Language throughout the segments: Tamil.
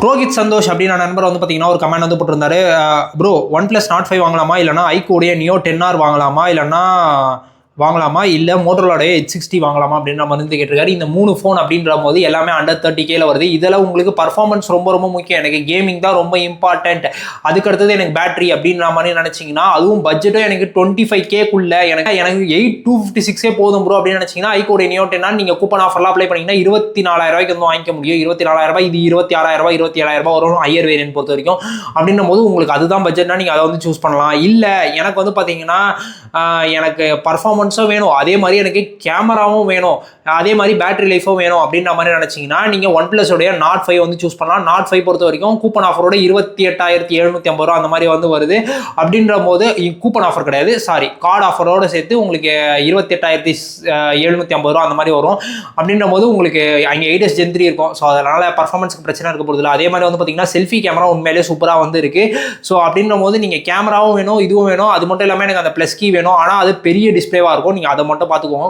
ரோஹித் சந்தோஷ் அப்படின்னு நண்பர் வந்து பார்த்தீங்கன்னா ஒரு கமெண்ட் வந்து போட்டிருந்தாரு, ப்ரோ OnePlus Nord 5 வாங்கலாமா, இல்லைனா ஐகோடைய நியோ 10R வாங்கலாமா, இல்லைனா இல்லை மோட்டோரோலாடைய H60 வாங்கலாமா அப்படின்ற மாதிரி வந்து கேட்டிருக்காரு. இந்த 3 ஃபோன் அப்படின்ற போது எல்லாமே அண்டர் 30Kல வருது. இதெல்லாம் உங்களுக்கு பர்ஃபார்மன்ஸ் ரொம்ப ரொம்ப முக்கியம். எனக்கு கேமிங் தான் ரொம்ப இம்பார்ட்டன்ட், அதுக்கு அடுத்தது எனக்கு பேட்டரி அப்படின்ற மாதிரி நினைச்சிங்கன்னா, அதுவும் பட்ஜெட்டும் எனக்கு 25Kக்குள்ள எனக்கு 8256 போதும் ப்ரோ அப்படின்னு நினைச்சிங்கன்னா, ஐகோடைய நியோ 10R நீங்கள் கூப்பன் ஆஃபர்லாம் அப்ளை பண்ணிங்கன்னா 24,000 வந்து வாங்கிக்க முடியும். 24,000, இது 26,000, 27,000 வரும் ஹையர் வேரியன்ட் பொறுத்த வரைக்கும். அப்படின்னும் போது உங்களுக்கு அதுதான் பட்ஜெட்னா நீங்கள் அதை வந்து சூஸ் பண்ணலாம். இல்லை எனக்கு வந்து பார்த்தீங்கன்னா எனக்கு பர்ஃபார்மன்ஸும் வேணும், அதே மாதிரி எனக்கு கேமராவும் வேணும், அதே மாதிரி பேட்டரி லைஃபும் வேணும் அப்படின்ற மாதிரி நினச்சிங்கன்னா நீங்கள் OnePlus உடைய Nord 5 வந்து சூஸ் பண்ணலாம். Nord 5 பொறுத்த வரைக்கும் கூப்பன் ஆஃபரோட 28,750 ரூபா அந்த மாதிரி வந்து வருது. அப்படின்ற போது கூப்பன் ஆஃபர் கிடையாது, சாரி, கார்டு ஆஃபரோடு சேர்த்து உங்களுக்கு 28,750 ரூபா அந்த மாதிரி வரும். அப்படின்ற போது உங்களுக்கு அங்கே 8S Gen 3 இருக்கும். ஸோ அதனால் பர்ஃபார்மன்ஸ்க்கு பிரச்சனை இருக்க போகிறது இல்லை. அதே மாதிரி வந்து பார்த்தீங்கன்னா செல்ஃபி கேமரா உண்மையிலே சூப்பராக வந்து இருக்குது. ஸோ அப்படின்ற போது நீங்கள் கேமராவும் வேணும், இதுவும் வேணும், அது மட்டும் இல்லாமல் எனக்கு அந்த ப்ளஸ் கீ வேணும். ஆனால் அது பெரிய டிஸ்பிளேவாக இருக்கும், நீங்கள் அதை மட்டும் பார்த்துக்கோங்க.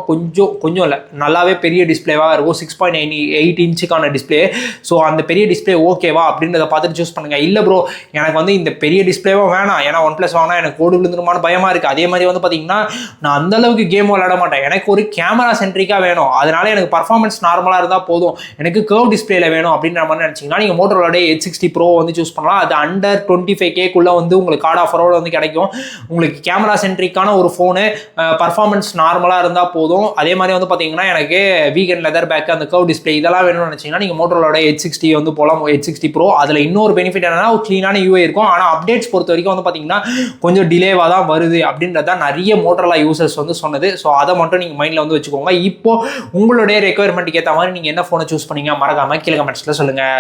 கொஞ்சம் இல்லை, நல்லாவே பெரிய டிஸ்பிளேவாக இருக்கும். 6.8 இன்ச்சுக்கான டிஸ்பிளே. ஸோ அந்த பெரிய டிஸ்பிளே ஓகேவா அப்படின்றத பார்த்துட்டு சூஸ் பண்ணுங்க. இல்லை ப்ரோ எனக்கு வந்து இந்த பெரிய டிஸ்பிளேவும் வேணாம், ஏன்னா OnePlus வாங்கினா எனக்கு கோடு விழுந்துருமான்னு பயமாக இருக்குது. அதே மாதிரி வந்து பார்த்தீங்கன்னா நான் அந்த அளவுக்கு கேம் விளையாட மாட்டேன், எனக்கு ஒரு கேமரா சென்ட்ரிக்காக வேணும், அதனால எனக்கு பர்ஃபார்மன்ஸ் நார்மலாக இருந்தால் போதும், எனக்கு கர்வ் டிஸ்பிளேல வேணும் அப்படின்ற மாதிரி நினச்சிங்கன்னா நீங்கள் மோட்டோரோலா H60 Pro வந்து சூஸ் பண்ணலாம். அது அண்டர் 25Kக்குள்ளே வந்து உங்களுக்கு கார்டு ஆஃபரோடு வந்து கிடைக்கும். உங்களுக்கு கேமரா சென்ட்ரிக்கான ஒரு ஃபோனு, பர்ஃபார்மன்ஸ் நார்மலாக இருந்தால் போதும். அதே மாதிரி வந்து பார்த்தீங்கன்னா எனக்கு வீகன் லெதர் பேக், அந்த கர்வ் டிஸ்பிளே இதெல்லாம் வேணும்னு நினச்சிங்கன்னா நீங்கள் மோட்டோரோலா H60 வந்து போகலாம். H60 Pro அதில் இன்னொரு பெனிஃபிட் என்னன்னா க்ளீனான UI இருக்கும். ஆனால் அப்டேட்ஸ் பொறுத்த வரைக்கும் வந்து பார்த்தீங்கன்னா கொஞ்சம் டிலேவாக தான் வருது அப்படின்றத நிறைய மோட்டோரோலா யூசர்ஸ் வந்து சொன்னது. ஸோ அதை மட்டும் நீங்கள் மைண்டில் வந்து வச்சுக்கோங்க. இப்போ உங்களுடைய ரெக்குயர்மெண்ட்டுக்கு ஏற்ற மாதிரி நீங்கள் என்ன ஃபோனை சூஸ் பண்ணீங்க மறக்காமல் கீழே கமெண்ட்ஸில் சொல்லுங்கள்.